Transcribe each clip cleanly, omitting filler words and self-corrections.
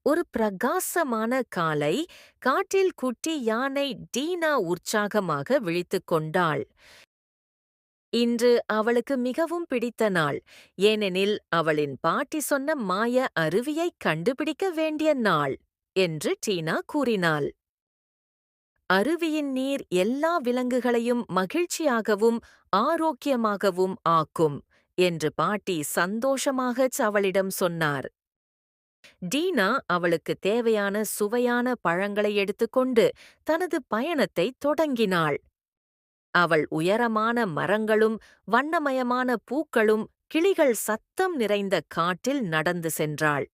ஒரு பிரகாசமான காலை காட்டில் குட்டி யானை டீனா உற்சாகமாக விழித்துக் கொண்டாள். இன்று அவளுக்கு மிகவும் பிடித்த நாள், ஏனெனில் அவளின் பாட்டி சொன்ன மாய அருவியைக் கண்டுபிடிக்க வேண்டிய நாள் என்று டீனா கூறினாள். அருவியின் நீர் எல்லா விலங்குகளையும் மகிழ்ச்சியாகவும் ஆரோக்கியமாகவும் ஆக்கும் என்று பாட்டி சந்தோஷமாகச் அவளிடம் சொன்னார். டீனா அவளுக்கு தேவையான சுவையான பழங்களை எடுத்துக்கொண்டு தனது பயணத்தை தொடங்கினாள். அவள் உயரமான மரங்களும் வண்ணமயமான பூக்களும் கிளிகள் சத்தம் நிறைந்த காட்டில் நடந்து சென்றாள்.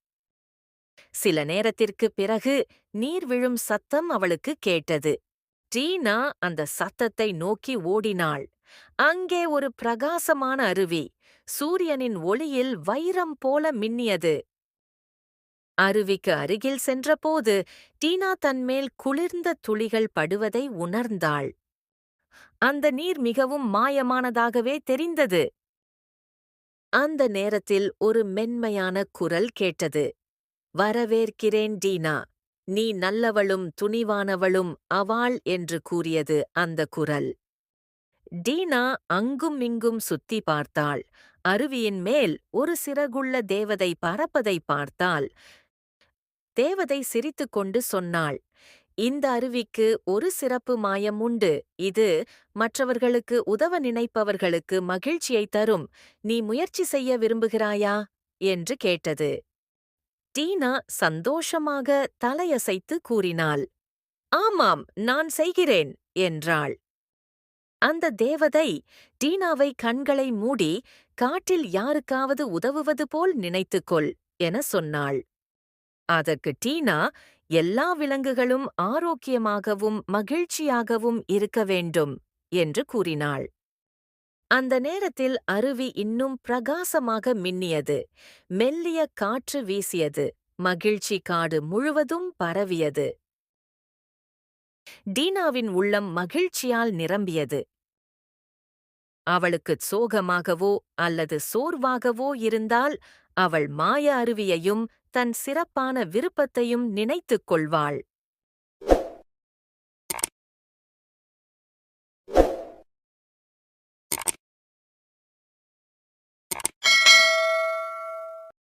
சில நேரத்திற்குப் பிறகு நீர் விழும் சத்தம் அவளுக்கு கேட்டது. டீனா அந்த சத்தத்தை நோக்கி ஓடினாள். அங்கே ஒரு பிரகாசமான அருவி சூரியனின் ஒளியில் வைரம் போல மின்னியது. அருவிக்கு அருகில் சென்றபோது டீனா தன்மேல் குளிர்ந்த துளிகள் படுவதை உணர்ந்தாள். அந்த நீர் மிகவும் மாயமானதாகவே தெரிந்தது. அந்த நேரத்தில் ஒரு மென்மையான குரல் கேட்டது. வரவேற்கிறேன் டீனா, நீ நல்லவளும் துணிவானவளும் அவாள் என்று கூறியது அந்த குரல். டீனா அங்கும் இங்கும் சுத்தி பார்த்தாள். அருவியின் மேல் ஒரு சிறகுள்ள தேவதை பறப்பதை பார்த்தாள். தேவதை சிரித்துக்கொண்டு சொன்னாள், இந்த அருவிக்கு ஒரு சிறப்பு மாயம் உண்டு. இது மற்றவர்களுக்கு உதவ நினைப்பவர்களுக்கு மகிழ்ச்சியை தரும். நீ முயற்சி செய்ய விரும்புகிறாயா என்று கேட்டது. டீனா சந்தோஷமாக தலையசைத்து கூறினாள். ஆமாம், நான் செய்கிறேன் என்றாள். அந்த தேவதை டீனாவை கண்களை மூடி காட்டில் யாருக்காவது உதவுவது போல் நினைத்துக்கொள் என சொன்னாள். அதற்கு டீனா எல்லா விலங்குகளும் ஆரோக்கியமாகவும் மகிழ்ச்சியாகவும் இருக்க வேண்டும் என்று கூறினாள். அந்த நேரத்தில் அருவி இன்னும் பிரகாசமாக மின்னியது. மெல்லிய காற்று வீசியது. மகிழ்ச்சி காடு முழுவதும் பரவியது. டீனாவின் உள்ளம் மகிழ்ச்சியால் நிரம்பியது. அவளுக்குச் சோகமாகவோ அல்லது சோர்வாகவோ இருந்தால் அவள் மாய அருவியையும் தன் சிறப்பான விருப்பத்தையும் நினைத்துக் கொள்வாள்.